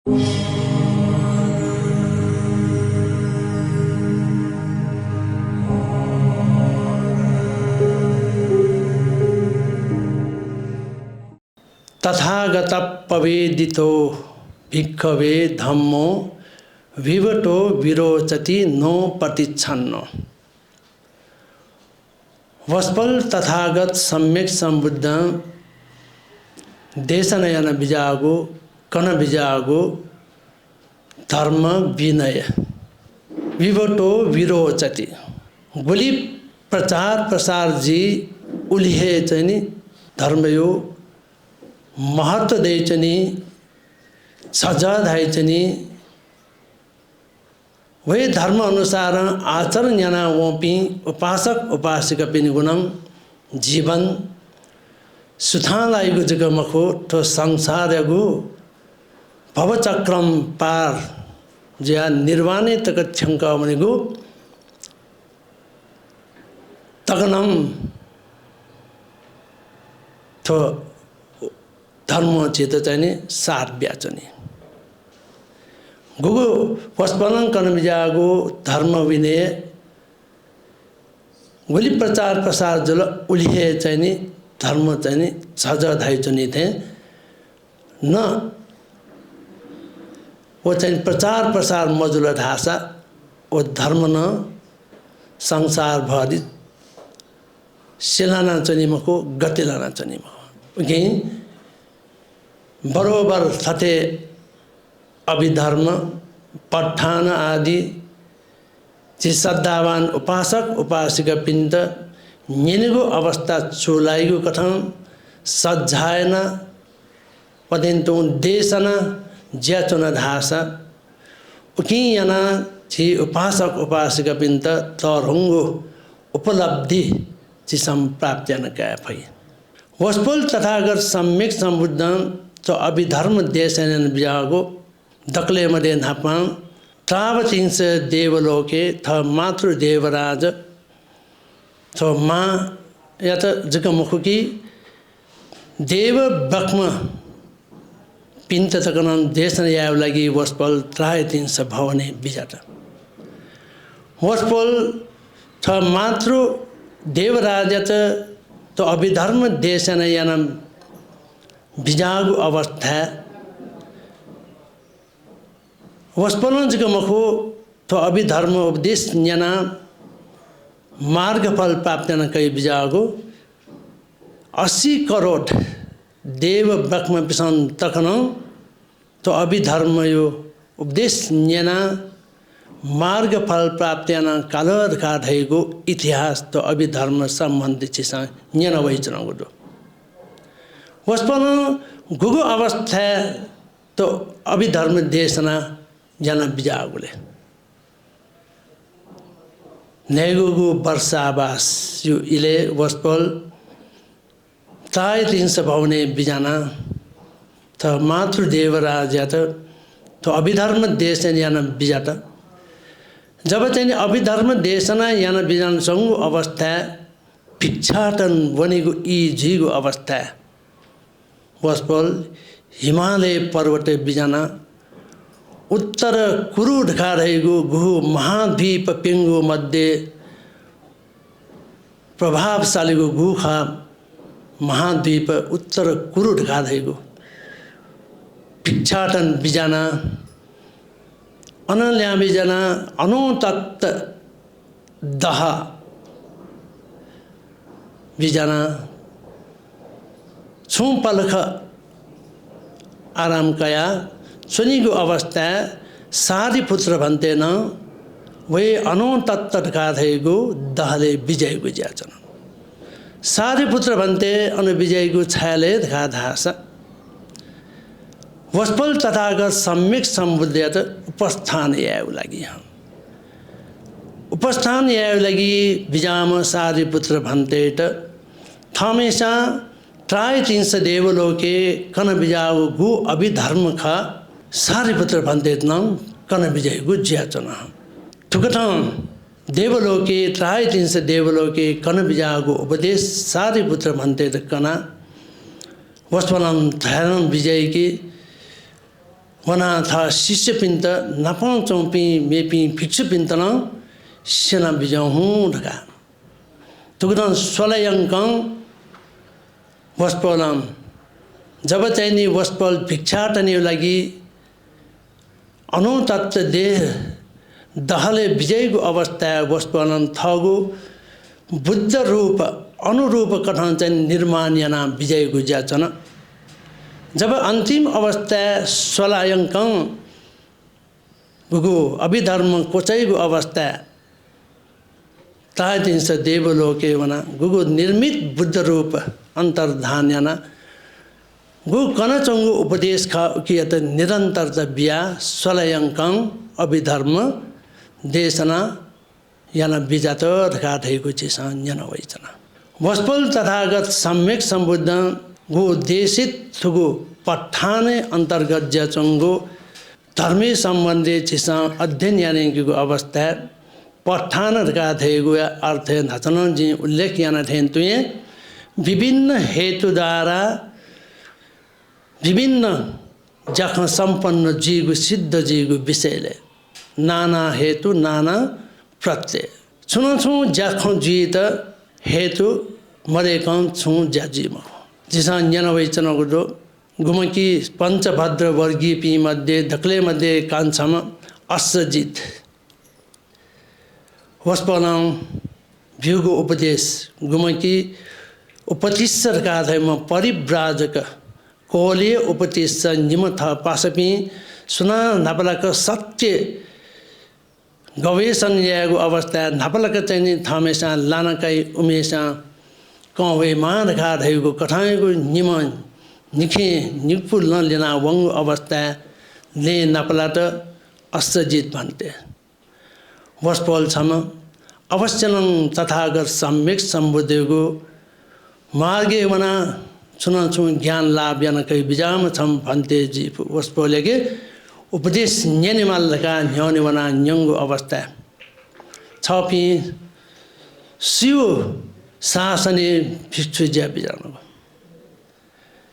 तथागत पवेदितो भिक्खवे धम्मो विवटो विरोचति नो प्रतिच्छन्न। वस्पल तथागत सम्यक संबुद्ध देशनयन बीजागो कन बीजागो धर्म विनय विवटो विरोचति गोली प्रचार प्रसार जी उलिहे चनी धर्मयो महत्व देचनी सजा धाइचनी वे धर्म अनुसार आचरण याना वोपी उपासक उपासिका पिन गुणम जीवन सुथालाइगु जगमखो तो संसारगु भवचक्रम पार ज्या निर्वाणे तक छंका मनिगु तगनम तो धर्म चेत चाहिए सार ब्याचनी गुगु पस्पलन कनबिजागु धर्म विनय गोली प्रचार प्रसार जल उलिहे चाहिए धर्म चाहिए सजा धाइचनी थे न वो चाहिए प्रचार प्रसार मजुल ढासा वो धर्म न संसार भरि सिलाना चनी मको गति लाना चनी मको कि बरोबर थते अभिधर्म पठान आदि ची श्रद्धावान उपासक उपासिका पिंड निनिगो अवस्था चुलाइगो कथम सज्जायन पदिन्तु देशना ज्याचुन धासा उकियना ची उपासक उपासिका पिंड तरंगो उपलब्धि ची संप्राप्त्यन क्या फै वस्पुल तथागत सम्यक संबुद्धन तो अभिधर्म देशनयन बीजागो दक्ले मदे नापां तावतिंस देवलोके थ मातृ देवराज तो माँ या तो जगमुखी देव बक्म पिंत तकनन देशन याव लगी वस्पल त्राय तीन स भवने बिजाट वस्पल थ मातृ देवराज तो अभिधर्म देशनयन बीजागु अवस्था वस्पलन जगमखो तो अभिधर्म उपदेश न्याना मार्ग फल प्राप्त न कई बीजागु 80 करोड़ देव बक्म पिसन तकन तो अभिधर्म यो उपदेश न्याना मार्ग फल प्राप्त न कालर का धैगो इतिहास तो अभिधर्म संबंधित चिसा न्याना वही चनागुदो वस्पन गुगु अवस्था तो अभिधर्म देशना जना बीजागुले नेगुगु वर्षावास यु इले वस्पल ताय 300 भवने बीजाना त मातृदेवराज तो अभिधर्म देशन याना बीजाता जब चाहिँ अभिधर्म देशना याना बीजान संगु अवस्था भिक्षाटन वनिगु ई जीगु अवस्था वस्पल हिमालय पर्वत बीजाना उत्तर कुरु ढका रहेगु गुहु महाद्वीप पिंगु मध्य प्रभावशाली गुखा महाद्वीप उत्तर कुरु ढका रहेगु भिक्षाटन बीजाना अनल्या बीजाना अनुतत्त दह बीजाना छुपलख आराम कया सुनिगु अवस्था सारी पुत्र भन्ते न वे अनुतत्त गाधेगु दहले विजय गुज्याचन सारी पुत्र भन्ते अनु विजयगु छाले गाधास वस्पल तथागत सम्यक संबुद्धियत उपस्थान याव लागि उपस्थान याव लागि विजाम सारी पुत्र भन्ते त थमेसा त्राय 300 देवलोके कन बिजागु गु अभिधर्म खा सारी पुत्र भन्ते नाम कन विजय गुज्याचन ठुकथम देवलोके त्राय 300 देवलोके कन बिजागु उपदेश सारी पुत्र भन्ते कना वस्पनम धैर्य विजय की वना था शिष्य पिंत नपां चौपी मेपी भिक्षु पिंतना सेना बिजाऊ हूँ ढका तुगुदन 16 अंकं वस्पलम जब चाहिए वस्पल भिक्षाटनी लगी अनुतत्व देह दहले विजय को अवस्था वस्पलम थगु बुद्ध रूप अनुरूप कथन चाहिँ निर्माण याना विजय को जाचन जब अंतिम अवस्था 16 अंकं गुगु अभिधर्म कोचै को अवस्था तादिंस देवलोके वना गुगु निर्मित बुद्ध रूप अंतर्धान याना गु कनचंगु उपदेश खा कियत निरंतर बिया 16 अंकं अभिधर्म देशना याना बिजात ढका थैको चिसा न्यन वैचना वस्पल तथागत सम्यक संबुद्ध गु देशित थुगु पठाने अंतर्गत जचंगु धर्मी संबंधी चिसा अध्ययन यानी गु अवस्था पठान ढका थैगु अर्थ नचन जी उल्लेख याना थेन तुए विभिन्न हेतु द्वारा विभिन्न जख संपन्न जीव सिद्ध जीव विषयले नाना हेतु नाना प्रत्यय छुन छु जख जीत हेतु मरेकं छु ज्याजीम जिसा ज्ञानवैचन गुदो गुमकी पंचभद्र वर्गीय पी मध्ये दक्ले मध्ये कांछम अस्जित वस्पलम भ्युगो उपदेश गुमकी उपतिस्सर का धर्म परिव्राजक कोले उपतिस्स निमथ पासपी सुना नपलक सत्य गवेषण यागो अवस्था नपलक चाहिँ थामेसा लानकाई उमेसा कवे मान खा धैगो कठाएको निम निखे निपुल न लेना वंग अवस्था ले नपलाट अस्जित भन्ते वस्पल छम अवश्यनं तथागत सम्यक सम्बुद्धेगो मार्गे वना सुना छु ज्ञान लाभ याना कई बिजाम छम भन्ते जी वस्पलेगे उपदेश न्यनिमाल लगा न्यौने वना न्यंगो अवस्था छपी शिव शासने भिक्षु ज्या बिजानो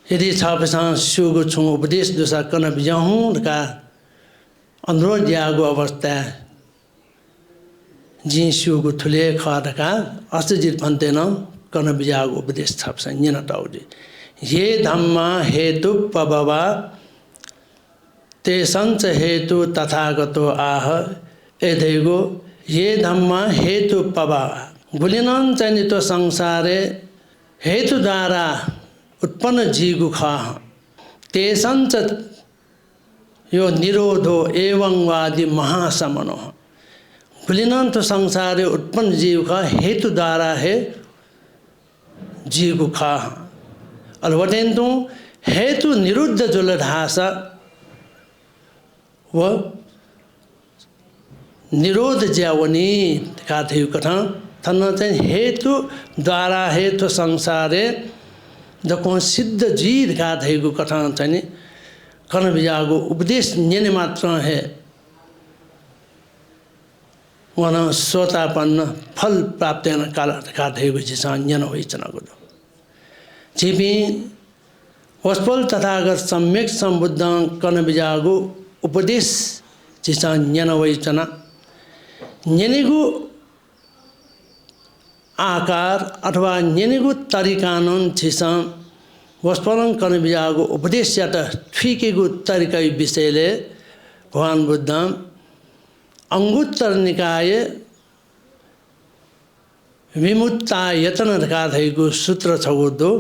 यदि छपसा शिवको छु उपदेश दुसा कन बिजाहु का अनुरोध यागो अवस्था जी शिवको ठुले खडका अस्जित भन्तेन कन बिजागो उपदेश छपसा न्यन टाउजी ये धम्मा हेतु पबवा ते संच हेतु तथागतो आह एधैगो ये धम्मा हेतु पबवा गुलिनन चाहिँ तो संसारे हेतु द्वारा उत्पन्न जीगु खाह ते संच यो निरोधो एवं वादि महासमनो गुलिनन तो संसारे उत्पन्न जीव का हेतु द्वारा है जीगु खाह अलवटेन्तु हेतु निरुद्ध जुलधासा व निरोध ज्यावनी का थयु कथा थन चाहिँ हेतु द्वारा हेतु संसारे जको सिद्ध जीव का थयु कथा चाहिँ कन बिजागो उपदेश न्यने मात्र है वन स्वतापन्न फल प्राप्त काल का थयु जिसा न्यन होइचना गो जीपी वस्पल तथागत सम्यक संबुद्ध कन बिजागो उपदेश जिसा न्यन वैचना न्यनिगु आकार अथवा न्यनिगु तरिकानन छिसा वस्पलन कन बिजागो उपदेश यात ठिकेगु तरिका विषयले भगवान बुद्ध अंगुत्तर निकाय विमुक्तायतन धकाधैगु सूत्र छगो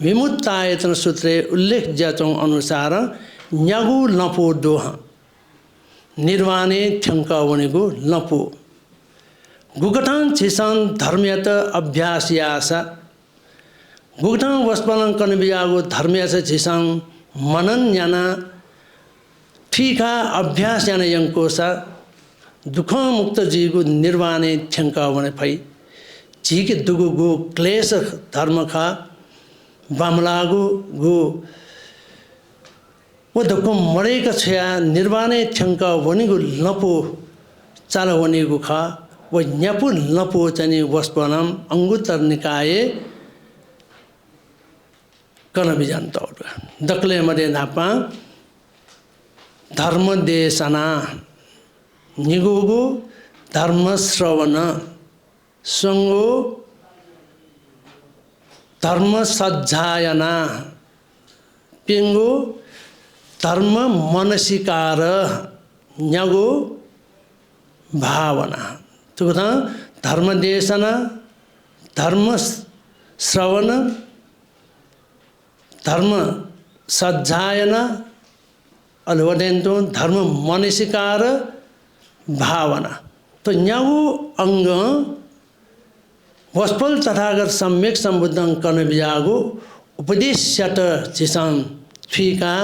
विमुक्तायतन सूत्रे उल्लेख ज्याचौं अनुसार न्यागु लपो दोह निर्वाणे ठ्यंका वनेगु लपो गुगठान छिसन धर्मयत अभ्यास यासा गुगठान वस्पलन कन बियागु धर्मयस छिसन मनन याना ठीका अभ्यास याना यंकोसा दुख मुक्त जीगु निर्वाणे ठ्यंका वने फै जीके दुगु गु क्लेश धर्म खा बामलागु गु वो दको मरेका छया निर्वाणे ठ्यंका वनिगु लपो चाल वनिगु खा वो न्यापु लपो चाहिँ वस्पनम अंगुत्तर निकाये कन बिजान तौर दक्ले मदे नापा धर्मदेशना निगुगु धर्मश्रवण संगो धर्मसज्जायना पिंगु धर्म मनसिकार न्यागो भावना तो धर्मदेशना धर्मश्रवण धर्म सज्जायना अलवदेंतो धर्म मनसिकार भावना तो न्यागो अंग वस्पल तथागत सम्यक संबुद्धं कर्ण बिजागो उपदेश्यत चिसान थुका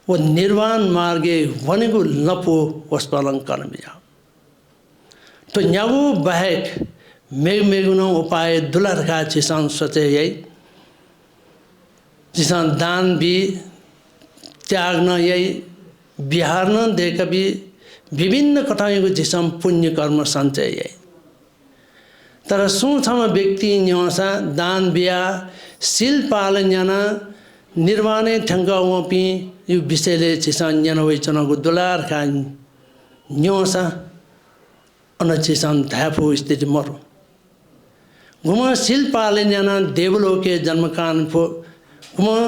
वो निर्वाण मार्गे वनेको लपो वस्पलं कर्ण बिजागो तो न्यागो बाहेक मेघमेघुन उपाय दुलरका चिसान सोचे यही चिसान दान भी त्याग्न यही बिहार न देख भी विभिन्न कथाओं जिसम पुण्य कर्म संचय यही तर सुछम व्यक्ति न्यासा दान बिया शील पालन जना निर्वाणे ठंगाओपी यु विषयले चिसान न्यानवै चनको दुलार का न्यासा अन चिसान धाफो स्थिति मरो घुमा शील पालन जना देवलोके जन्मकान फो घुमा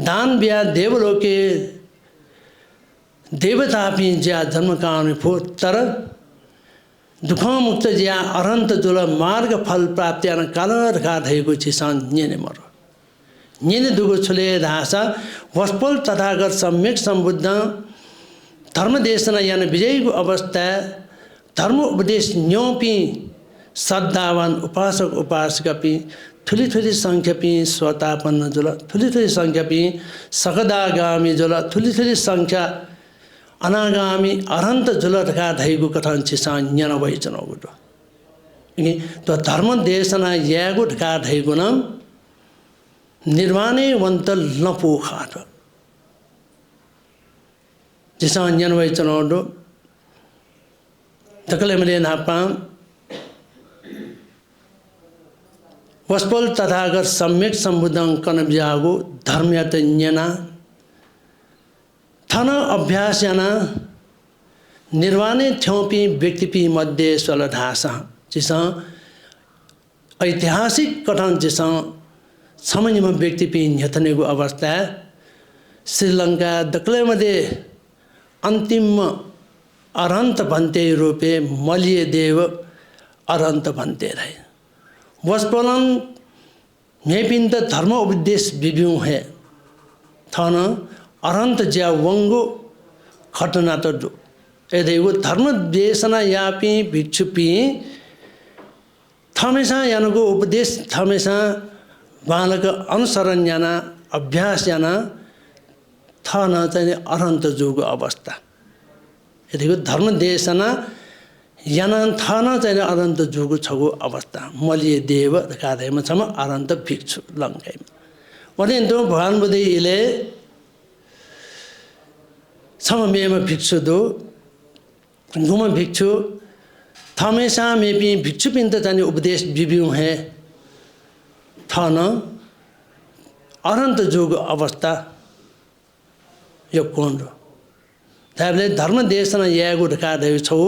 दान बिया देवलोके देवता भी ज्या जन्मकान फो तर दुख मुक्त ज्या अरंत जुल मार्ग फल प्राप्ति कालर का धैको चिसान न्यने मरो न्यने दुगो छुले धासा वस्पल तथागत सम्यक संबुद्ध धर्मदेशना यानी विजय को अवस्था धर्म उपदेश न्योपी श्रद्धावान उपासक उपासिका पी थुली थुली संख्या पी स्वतापन्न जुल थुली थुली संख्या पी सकदागामी जुल थुली थुली संख्या अनागामी अरंत जुलटका धैगु कथन चिसान न्यान वैचनो गुटो तो धर्म देशना यागु ढका धैगु नाम निर्वाणे वंत लपो खाट चिसान न्यान वैचनो गुटो तकले मिले नापा वस्पल तथागत सम्यक संबुद्धं कन बिजागु धर्मयत न्यना थाना अभ्यास याना निर्वाणे थ्योपी व्यक्तिपी मध्य स्वलधासा जिसा ऐतिहासिक कथन जिसा समयम व्यक्तिपी न्यथनेको अवस्था श्रीलंका दक्ले मध्ये अंतिम अरंत भन्ते रूपे मलिय देव अरंत भन्ते रहे वस्पलन मेपिंत धर्म उपदेश विव्यू है थाना अरंत ज्या वंगो घटना तो जो एदेगो धर्म देशना यापी भिक्षुपी थमेसा यानको उपदेश थमेसा बालक अनुसरण याना अभ्यास याना थाना चाहिँ अरंत जोगो अवस्था एदेगो धर्म देशना याना थाना चाहिँ अरंत जोगो छगो अवस्था मलिय देव कादैमा छम अरंत भिक्षु लंकाइमा वने तो भगवान बुद्धले सममेव भिक्षु दो गुम भिक्षु थमेसा में भी भिक्षु पिंत जाने उपदेश विव्यू है थान अनंत जोग अवस्था यो कौन रो तबले धर्म देशना यागो ढका दे छौ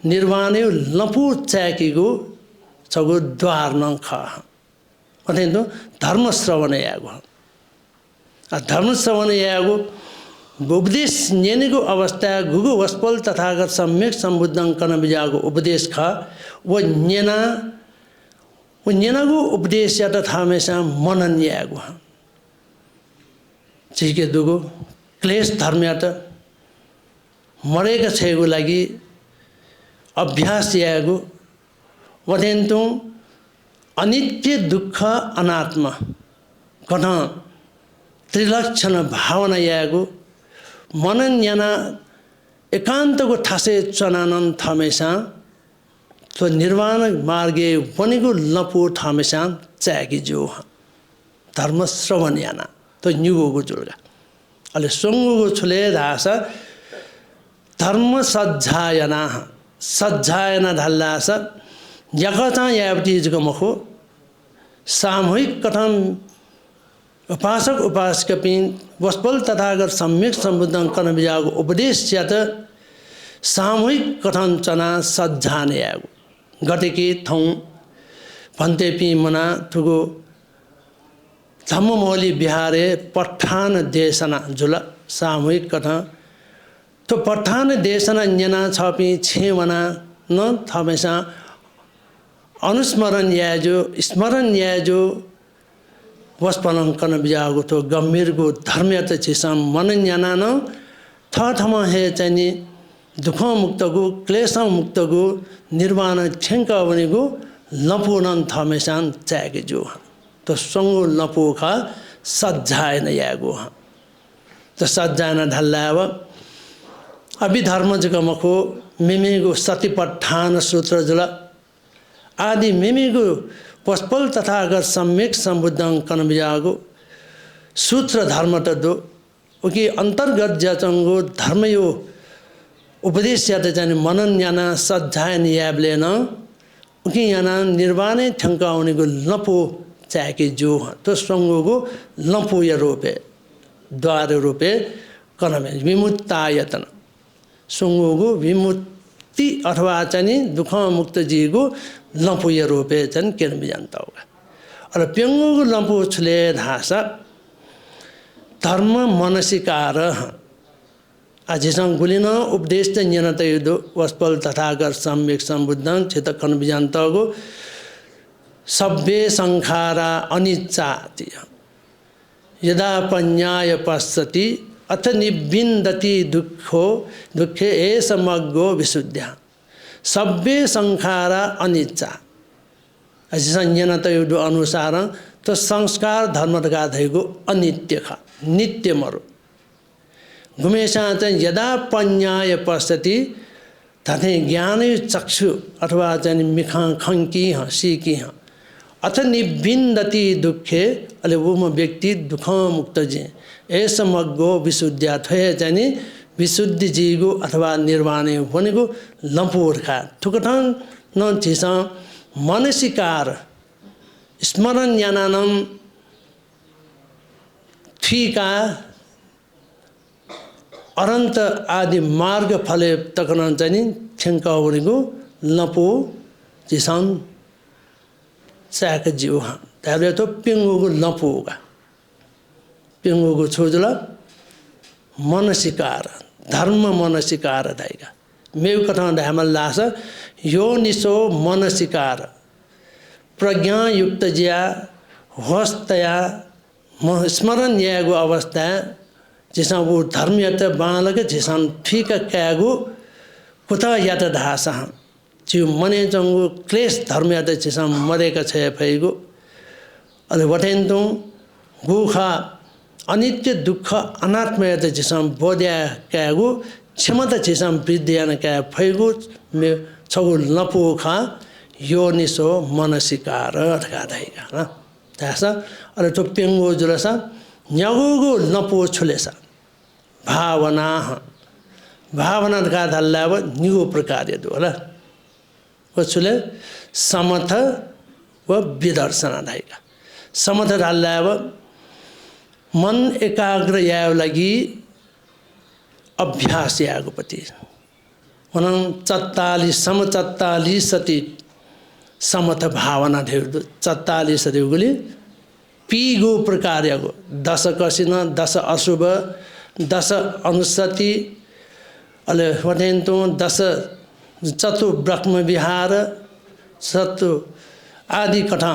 निर्वाणे लपु चाकीगो छगो द्वार न ख अथेन तो धर्म श्रवण यागो धर्म श्रवण यागो उपदेश न्यनेको अवस्था गुगु वस्पल तथागत सम्यक संबुद्धं कन बिजागो उपदेश खा वो न्यनागो उपदेश या थामेसा मनन यागो चिके दुगो क्लेश धर्म या मरेका छेगो लागि अभ्यास यागो वदेन्तु अनित्य दुःख अनात्मा कन त्रिलक्षण भावना यागो मनन याना एकांत को ठासे चनानन थमेसा तो निर्वाण मार्गे वनेको लपो थमेसा चाकी जो धर्म श्रवण याना तो न्युगो जुलगा अले संगो छुले धासा धर्म सज्जायना सज्जायना ढल्लास यकता यावटी जगमखो सामूहिक कथन उपासक उपासक पिन वस्पल तथागत सम्यक सम्बुद्धं कन बिजागो उपदेश च्यात सामूहिक कथन चना सज्जाने आगो गतेकी थौ भन्ते पि मना थुगो धम्ममौली बिहारे पठान देशना जुल सामूहिक कथन तो पठान देशना न्यना छपि छेवना न थमेसा अनुस्मरण याजो स्मरण याजो वस्पनं कन बिजागो तो गम्भीर गो धर्मयत छिसम मन न्याना न थम हे चाहिँ दुख मुक्त गो क्लेश मुक्त गो निर्वाण छेंक बने गो लपुनन थमेसान चागे जो तो संगो लपो खा सज्जाय न यागो तो सज्जाय न ढल्लाव अभिधर्म जगमको मिमेगो सतिपठान सूत्र जुल आदि मिमेगो पस्पल तथा अगर सम्यक सम्बुद्धं कन बिजागो सूत्र धर्म त दो उकी अंतर्गत जचंगो धर्मयो उपदेश याते जाने मनन याना सज्जायन याबले न उकी याना निर्वाणे ठंकाउने गो लपो चाके जो तो संगो लपो या रूपे द्वार रूपे कनमे विमुक्तायतन संगो विमुक्ति अथवा चाहिँ दुख मुक्त जीगो लपो या रूपे चाहिँ केन बिजान्ता होगा और प्यंगो लपो छले धासा धर्म मनसिकार आजिसंग गुलिन उपदेश ज्ञानत युद्धो वस्पल तथागर सम्यक सम्बुद्धं चित कन बिजान्तगो सभ्य संखारा अनिच्चाति यदा पन्याय पश्यति अथ निबिन्दति दुःखो दुःखे एसमग्गो विशुद्ध्या सभ्य संखारा अनिच्चा आजिसंग ज्ञानत युद्धो अनुसार तो संस्कार धर्म गाधेगो अनित्य खा नित्य मरो घुमेशा चाहिँ यदा पन्याय पश्यति तथे ज्ञान चक्षु अथवा चाहिँ मिखा खंकी सीकी अथ निबिन्दति दुखे अले वो व्यक्ति दुख मुक्त जी ऐसा मग्गो विशुद्ध्या थे चाहिँ विशुद्धि जीगो अथवा निर्वाणे भनेको लम्पुर्खा ठुकठन न चिसा मनसिकार स्मरण ज्ञानम ठीका अनंत आदि मार्ग फले तकन चाहिँ छेंका भनेको लपो जिसान चाक जीव त्याले तो पिंगोको लपोगा पिंगोको छोजला मनसिकार धर्म मनसिकार दाइगा मेउ कथा धामल लास यो निसो मनसिकार प्रज्ञा युक्त ज्या होस्तया स्मरण यागो अवस्था जिसं वो धर्मयत बालक जिसं ठीक कैगो कुता यात धासा जो मने जंगो क्लेश धर्मयत जिसं मरे का छय फैगो अरे वटेंतो गुखा अनित्य दुख अनात्मयत जिसं बोध्या कैगो क्षमता जिसं विद्यान कै फैगो में छगो लपो खा यो निसो मनसिकार अटकादैगा ना धासा अरे तो पेंगो जुलसा न्यागोगो लपो छुलेसा भावना भावना का धल्लाव निगो प्रकार दो होला छुले समथ व विदर्शन धाइगा समथ धल्लाव मन एकाग्र याव लगी अभ्यास यागो पति मन 44 सम 44 सती समथ भावना धेर 44 सती गुली पीगो प्रकार गो 10 कसिन 10 अशुभ 10 अनुसति अले वटेंतो 10 चतु ब्रह्म विहार सतु आदि कथा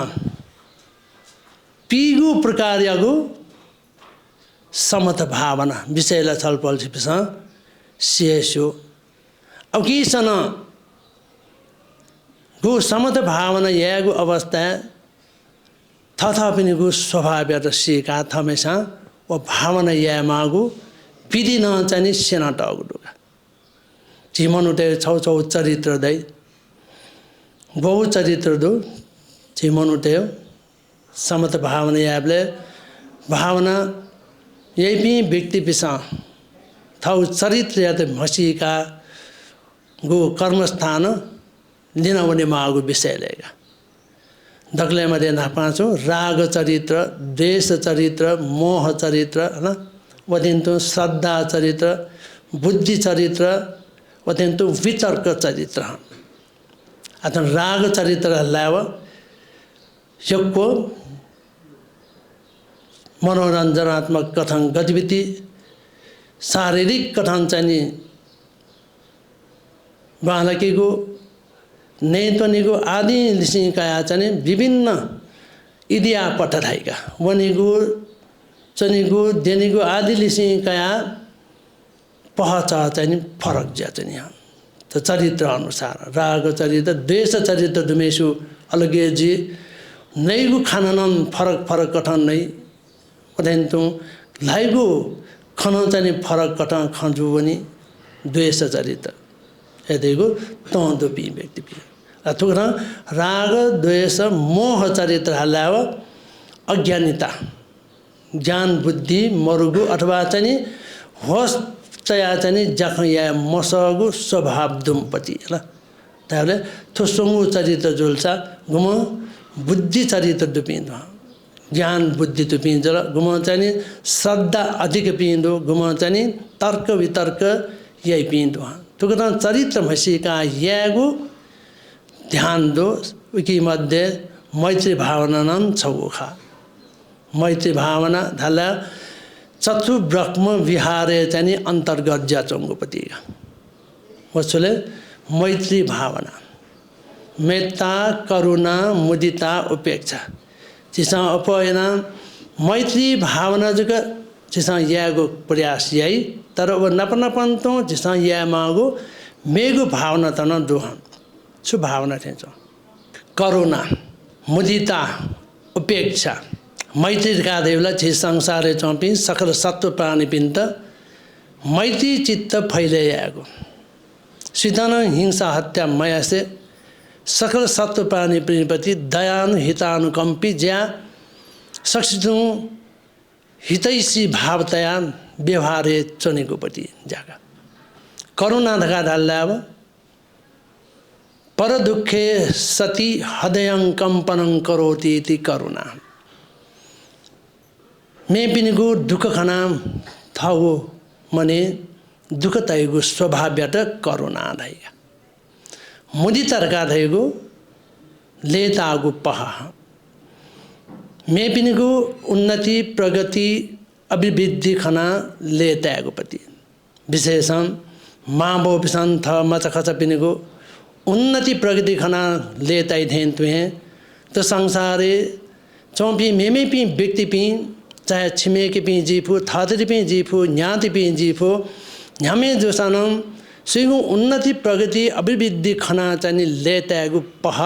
पीगो प्रकार गो समथ भावना विषयलाई छलफल छिपसा शेषो अब कि सन गो समथ भावना यागो अवस्था तथापि गो स्वभाव सिका थमेसा व भावना या मागो विधि न चाहिँ सेना टगुडुगा जीवन उठे छौ छौ चरित्र दै बहु चरित्र दो जीवन उठे समथ भावना याबले भावना यही भी व्यक्ति पिसा थौ चरित्र या तो मसीका गो कर्मस्थान लिन भने मागो विषय लेगा दक्ले मध्ये ना पाँचौं राग चरित्र, द्वेष चरित्र, मोह चरित्र हैन, वदिन्तु श्रद्धा चरित्र, बुद्धि चरित्र, वदिन्तु वितर्क चरित्र। अतः राग चरित्र हल्लाव यको मनोरञ्जनात्मक कथन गतिविधि, शारीरिक कथन चाहिँ बालकीको नेतनीको आदि लिसिका चाहिँ विभिन्न इदिया पठधाइका वनिगु चनिगु देनिगु आदि लिसिका पहचा चाहिँ फरक ज्या चाहिँ त चरित्र अनुसार राग चरित्र, द्वेष चरित्र दुमेसु अलगे जी नैगु खाननन फरक फरक कथन नै पदन्तु लाइगु खन चाहिँ फरक कथन खंजु वनी द्वेष चरित्र यदिगु तोंदो पी व्यक्ति पी अथवा राग द्वेष मोह चरित्र हलाव अज्ञानिता ज्ञान बुद्धि मरुगु अथवा चाहिँ होस चया चाहिँ जख या मसगु स्वभाव दुम्पति ल ताले थोसंगु चरित्र जुल्सा गुम बुद्धि चरित्र दुपिन्दो ज्ञान बुद्धि दुपिन्दो गुम चाहिँ श्रद्धा अधिक पिन्दो गुम चाहिँ तर्क वितर्क यही पिन्दो तुकन चरित्र भसिका यागु ध्यान दो उकी मध्ये मैत्री भावना नन छौखा मैत्री भावना धला चतु ब्रह्म विहारे चाहिँ अंतर्गत जाचंगुपति वसुले मैत्री भावना मेत्ता करुणा मुदिता उपेक्षा चिसा अपयना मैत्री भावना जग चिसा यागो प्रयास यही तर वो नपनपन्तो चिसा या मागो मेगु भावना तन दुहन सु भावना थे करुणा मुदिता उपेक्षा मैत्री का देवला छि संसारे चौपी सकल सत्व प्राणी पिन्त मैत्री चित्त फैलयागो सिद्धन हिंसा हत्या मया से सकल सत्व प्राणी प्रेमप्रति दयानु हितानुकंपी ज्या सक्षितु हितैषी भावतया व्यवहारे चनेको पति जागा करुणा धका धाल्लाव पर दुखे सती हृदयं कंपनं करोति इति करुणा मैं पिनिगु दुख खना थागो मने दुख तैगु स्वभावबाट करुणा धाइगा मुदितरका धैगु लेतागु पहा मैं पिनिगु उन्नति प्रगति अभिवृद्धि खना लेतागु पति विशेषण माबो पिसन थ मचखच पिनिगु उन्नति प्रगति खना लेताइ धेन तुहे तो संसारे चौपी मेमे पी व्यक्ति पी चाहे छिमेकी पी जीफु थातरी पी जीफु न्याति पी जीफु न्यामे जोसानम सिगु उन्नति प्रगति अभिवृद्धि खना चाहिँ लेतागु पह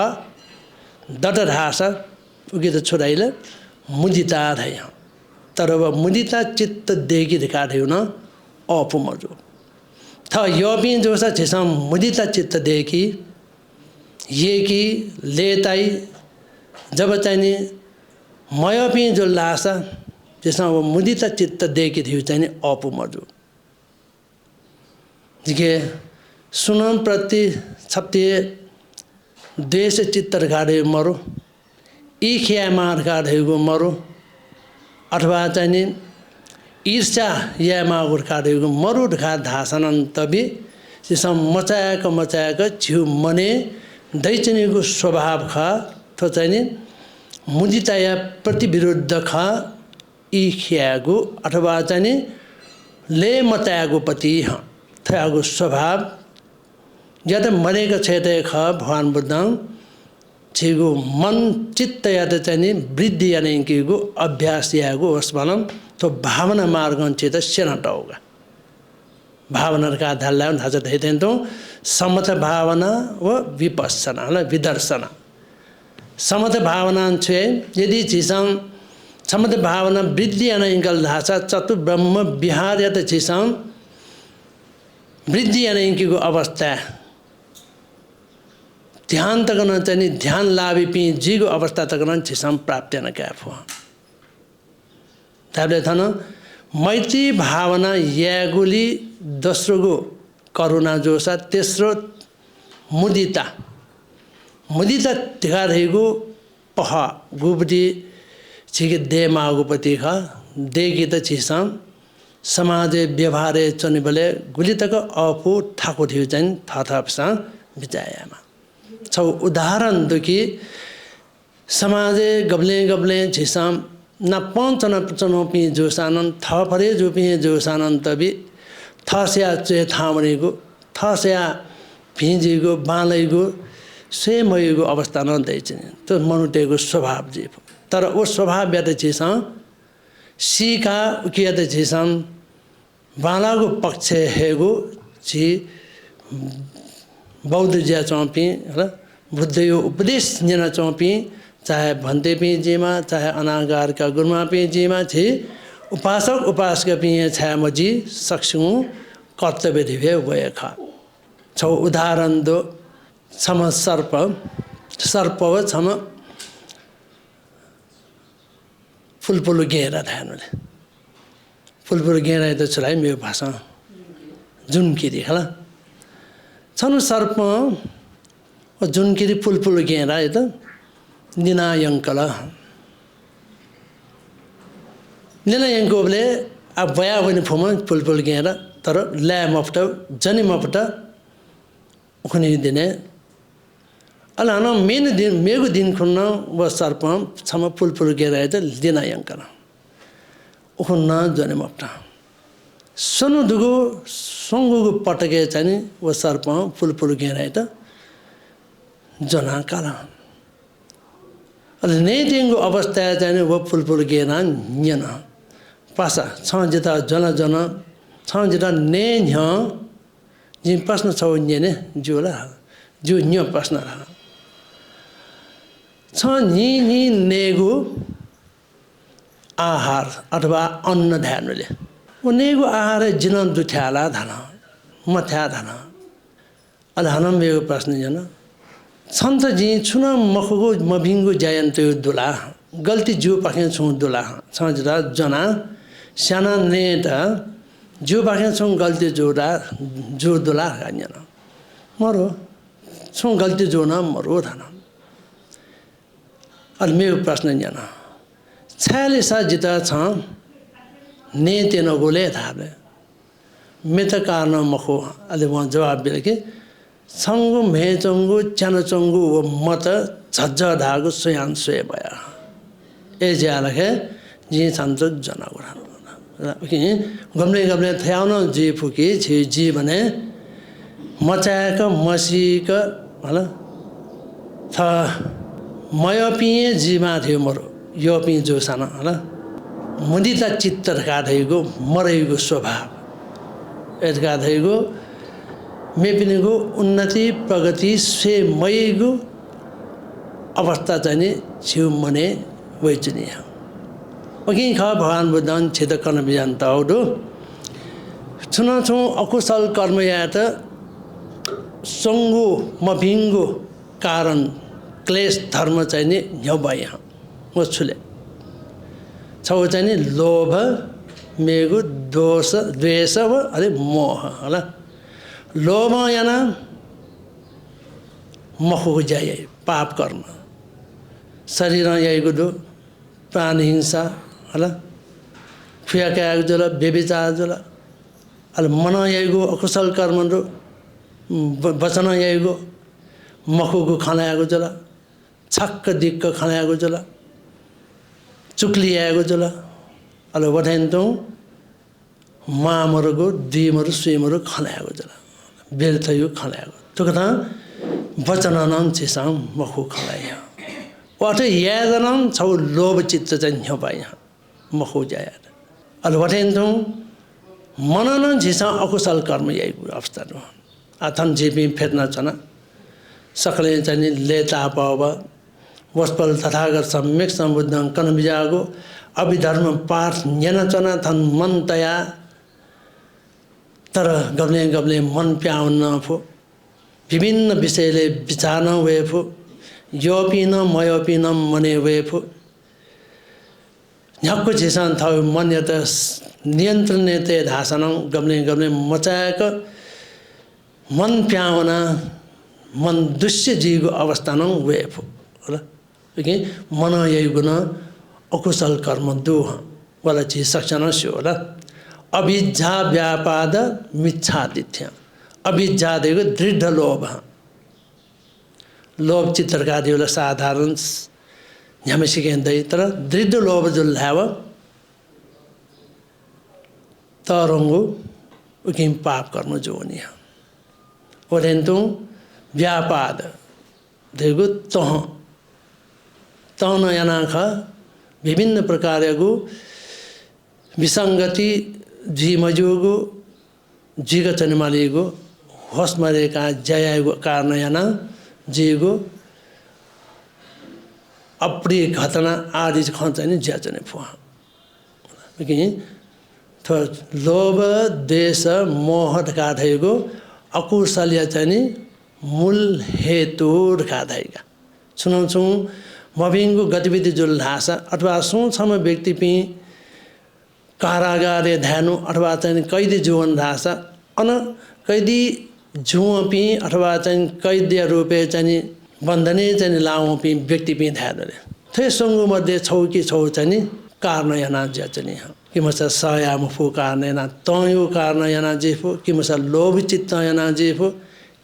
दडढासा उगी त छोराइले मुदिता धाय तर व मुदिता चित्त देगी दिखाथ्यो न अपुमजो थ यो पी जोसा छिसम मुदिता चित्त देखी ये की लेताई जब चाहिँ मय पी जो लासा जिसमा वो मुदिता चित्त देखी थियो चाहिँ अपुमजो जिके सुनम प्रति छप्ते देश चित्तर गाडे मरो ईख्या मार गाडेगो मरो अथवा चाहिँ ईर्ष्या या मागुर गाडेगो मरो ढा धासनन तबी जिसम मचायाक छिउ मने दैचनीको स्वभाव खा तो चाहिँ मुदिता या प्रतिविरुद्ध खा ईख्यागु अथवा चाहिँ ले मतायागु पति थयागु स्वभाव या त मरेको क्षेत्र ख भगवान बुद्ध छिगु मन चित्त या त चाहिँ वृद्धि यानीको अभ्यास यागु होस् भनौँ तो भावना मार्ग चित सेनटाउगा भावना का धाल्ला धाचा धैतेन तो समथ भावना व विपස්සना ल विदर्शना समथ भावना छे यदि चिसम समथ भावना वृद्धि अनैकल धाचा चतु ब्रह्म विहार या त चिसम वृद्धि अनैकीको अवस्था ध्यान तकन चाहिँ ध्यान लाभि पि जीको अवस्था तकन छिसम प्राप्त न क्याफो ताबले थन मैत्री भावना यागुली दोस्रोगो करुणा जोसा तेस्रो मुदिता मुदिता दिखा रहेको पहा गुबदी छिके दे मागुपति खा दे गीत छिसाम समाजे व्यवहारे चनि बले गुली तक अपु ठाको थियो चाहिँ थाथापसा बिचायामा छौ उदाहरण दुकी समाजे गबले गबले छिसाम न पञ्चन चनोपी जोसानन थपरे जोपी जोसानन तबी थस्या चे थामरेको थस्या भिजेको बालैको सेमयको अवस्था नदैछन् त्यो मनुष्यको स्वभाव जे तर ओ स्वभाव ब्यात छिसा सीका उकियात छिसाम बालाको पक्ष हेगो छि बौद्ध ज्या चौपी र बुद्ध यो उपदेश जना चौपी चाहे भन्ते पी जीमा चाहे अनागार का गुरुमा पी जीमा छि उपासक उपासक पी छाया मजी सक्छु कर्तव्य दिवे वयखा छौ उदाहरण दो सम सर्प सर्पव छम फुलपुल घेरा थानुले फुलपुल घेरा त छुराइ मेरो भाषा जुनकिरी होला छनु सर्प जुनकिरी फुलपुल घेरा त निनायङ्कल निनायङ्कले अब भया भने फुमा फुलपुल घेरा तर ल्या मफ्ट जनि मफ्ट उखनि दिने अलान मेन दिन मेगु दिन खुन्न व सर्प छम फुलपुल घेरा त निनायङ्कल उखन्न जनि मफ्ट सनु दुगु संगुगु पटके चाहिँ व सर्प फुलपुल घेरा त जना काला नेतिङको अवस्था चाहिँ वो फुलपुल घेरा न्यन पासा छ जिता जन जन छ जिता ने न्य जिन प्रश्न छ न्यने जुला जु न्य प्रश्न रहा छ नि नि नेगु आहार अथवा अन्न ध्यानले ओ नेगु आहार जिन दुथ्याला धन मथ्या धन अल हनम मेरो प्रश्न जन छन्त जी छुन मखगो मभिङ्गो जयन्त दुला गल्ती जो पाखे छु दुला छजरा जना साना नेता जो पाखे छु गल्ती जोडा जो दुला गान्यन मरो छु गल्ती जोना मरो धन अल मेरो प्रश्न जन छाले सा जिता छ नेते नगोले थाले मेत कारण मखो अलि वहाँ जवाब दिए कि संगु मेचंगु चनचंगु व मत झज्जा धागु स्वयं स्वय भया ए ज्यालखे जी छन्त जनागुरा कि गम्ले गम्ले थ्याउन जी फुकी छि जी भने मचाक मसीक होला थ मयपिए जीमा थियो मरो यो पि जो साना होला मुदिता चित्त का थैगो मरैगो स्वभाव एतका थैगो मेपिनेगो उन्नति प्रगति से मयगो अवस्था चाहिँ छिउ मने वैचनीय ओके खा भगवान बुद्धन छेद कर्म बिजान्त औदो छुन छु अकुशल कर्म या त संगो मभिङ्गो कारण क्लेश धर्म चाहिँ नि न्यबया वछुले छौ चाहिँ नि लोभ मेगु दोष द्वेष अरे मोह होला लोभ याना मखको जाय पाप कर्म शरीर याइगो दो प्राण हिंसा होला फुयाका जल व्यभिचार जल अल मन याइगो अकुशल कर्म दो वचन याइगो मखको खानाको जल छक्क दिक्क खानाको जल चुक्ली आएको जल अल वठेन्तौ मामरगो दिमरु सुइमरु खानाको जल व्यर्थ यो खलाएको त्यो कथा वचननम छिसाम मखु खलाय वाटे यादनम छौ लोभ चित्त चाहिँ ह्यपाय मखु जाय अल वटेन्तौ मननम छिसा अकुशल कर्म याइगु अवस्था न अथन जेपी फेर्न छन सकले चाहिँ लेता पाव वस्पल तथागत सम्यक सम्बुद्धं कन बिजागो अभिधर्म पाठ न्यन चना थन मन तया तर गब्ले गब्ले मन प्याउन फो विभिन्न विषयले विचार नभए फो योपिन मयोपिन मने भए फो झक्को झिसान थाउ मन यत नियन्त्रण ते धासन गब्ले गब्ले मचाक मन प्याउन मन दुष्य जीवको अवस्था न भए फो होला कि मन यही गुण अकुशल कर्म दुह वाला चीज सक्छन स्यो होला अभिज्ञा व्यापाद मिच्छादिथ्य अभिज्ञा देको दृढ लोभ लोभ चित्रकारीहरूलाई साधारण झ्यामे सिकेन्दै तर दृढ लोभ जो ल्याव तरंगो उकिम पाप कर्म जो नि परन्तु व्यापाद देखो तह यानाख विभिन्न प्रकारको विसंगति जीमजोगो जीग चनिमालिगो होस्मरेका जयागो कारण याना जीगो अप्रिय घटना आदि खन्छ ज्याचने फुहा कि लोभ द्वेष मोह ढकाधेको अकुशल्य चाहिँ मूल हेतु ढकाधेका सुनाउँछौँ मभिङको गतिविधि जो ल्हासा अथवा सोछम व्यक्ति पि कारागारे ध्यानु अथवा चाहिँ कैदी जीवन ल्हासा अन कैदी जुव पि अथवा चाहिँ कैदी रूपे चाहिँ बन्धने चाहिँ लाउँ पि व्यक्ति पि ध्यान थे सङ्गु मध्ये छौ कि छौ चाहिँ कारण याना ज्याचनी किमस सयामुफु कारण याना तयो कारण याना जेफु किमस लोभ चित्त याना जेफु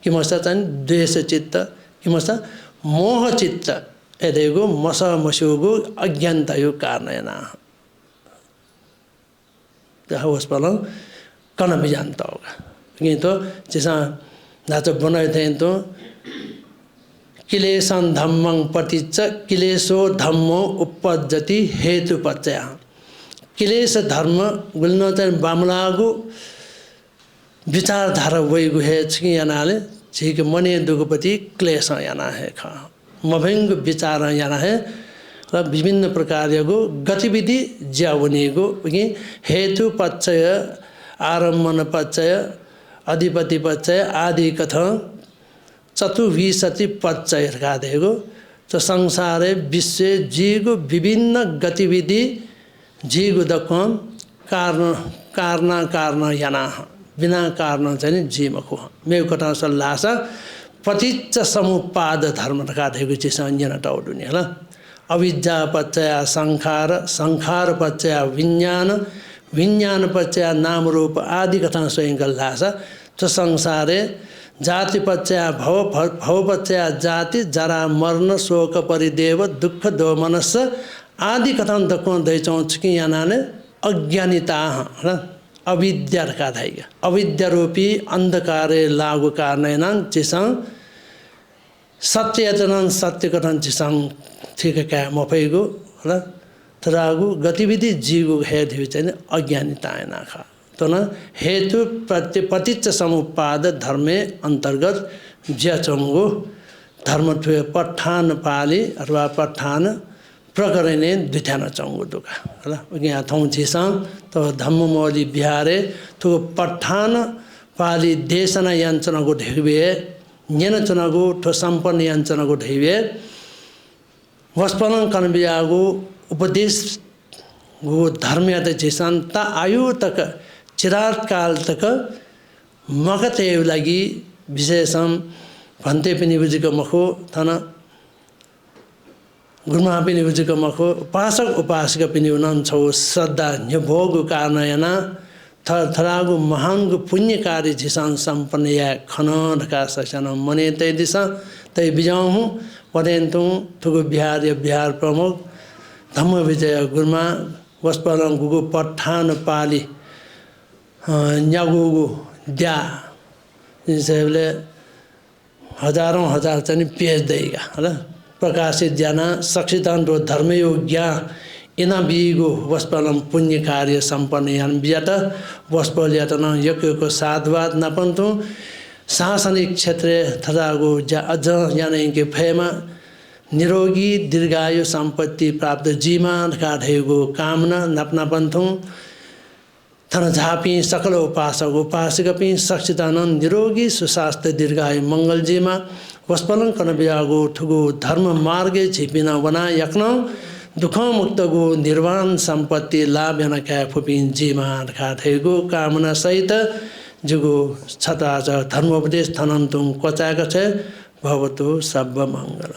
किमस चाहिँ द्वेष चित्त किमस मोह चित्त एदेगो मस मसुगो अज्ञानता यो कारण याना होस् पलङ कन बिजानता होगा कि तो जैसा नाचो बनाए थे तो किलेशन धम्मं पतिच्च किलेशो धम्मो उपपज्जति हेतु पच्चय किलेश धर्म गुल्न चाहिँ बामलागु विचारधारा वैगु हे छि यानाले छिक मने दुगपति क्लेश याना है ख मभंग विचार याना है र विभिन्न प्रकारको गतिविधि ज्यावनेको कि हेतु पच्चय आरम्भन पच्चय अधिपति पच्चय आदि कथ चतुर्विंशति पच्चय देको तो संसारे विश्व जीवको विभिन्न गतिविधि जीवको दक्कम कारण याना बिना कारण चाहिँ जीवको मेरो कथा सल्लास पतिच्च समुपाद धर्म देको चिज अन्य टाउडुनी होला अविद्या पच्चय संखार संखार पच्चय विज्ञान विज्ञान पच्चय नाम रूप आदि कथा स्वयं गल्लास तो संसारे जाति पच्चय भव भव पच्चय जाति जरा मरण शोक परिदेव दुख दोमनस आदि कथन दक्को दैचौं कि यानाले अज्ञानिता र अविद्या का धाइगा अविद्या रूपी अंधकारे लागु कारणेन चिसं सत्यचन सत्य कथन चिसं ठीक क्या मफैगो र तरागु गतिविधि जीवो हेतु चाहिँ अज्ञानिता नाखा तो न हेतु पतिच्च समुपाद धर्मे अंतर्गत ज्याचंगो धर्म ठुए पठान पाली अथवा पठान प्रकरणे द्विथान चंगो दुका होला यहाँ थौं छिसा तो धम्ममौली बिहारे तो पठान पाली देशना याञ्चनको ढेबे न्यनचनको ठो सम्पन्न याञ्चनको ढेबे वस्पनं कनबियागो उपदेश गो धर्मयात छिसान ता आयु तक चिरात काल तक मगते लागि विशेषम भन्ते पनि बुझेको मखो थन गुरुमा पनि बुझेको मखो उपासक उपासक पनि हुनन् छौ श्रद्धा न्यभोग कारणयना थरागु महांग पुण्यकारी झिसान सम्पन्न या खन ढका ससन मने तै दिशा तै बिजाऊ पदेन्तु थुगु बिहार या बिहार प्रमुख धम्म विजय गुरुमा वस्पलं गुगु पठान पाली न्यागुगु द्या जसले हजारौं हजार चाहिँ पेज देगा होला प्रकाशित ज्ञान सक्षितान रो धर्मयोग्य इना बिगो वस्पलम पुण्य कार्य संपन्न यान बियात वस्पल यातन यकको साधवाद नपन्तु शासनिक क्षेत्र थरागो अझ यानै के फयमा निरोगी दीर्घायु सम्पत्ति प्राप्त जीमा काढेको कामना नपनापन्थु थन झापी सकल उपासक उपासक पनि सक्षितानन्द निरोगी सुस्वास्थ्य दीर्घायु मंगल जीमा वस्पलन कन बियागो ठुगो धर्म मार्गे छिपिना वना यक्न दुख मुक्त गो निर्वाण सम्पत्ति लाभ याना क्या फुपिन जीमा खाथेगो कामना सहित जुगो छता धर्मोपदेश थनन्तुङ कचाका छ भवतु सब मंगल।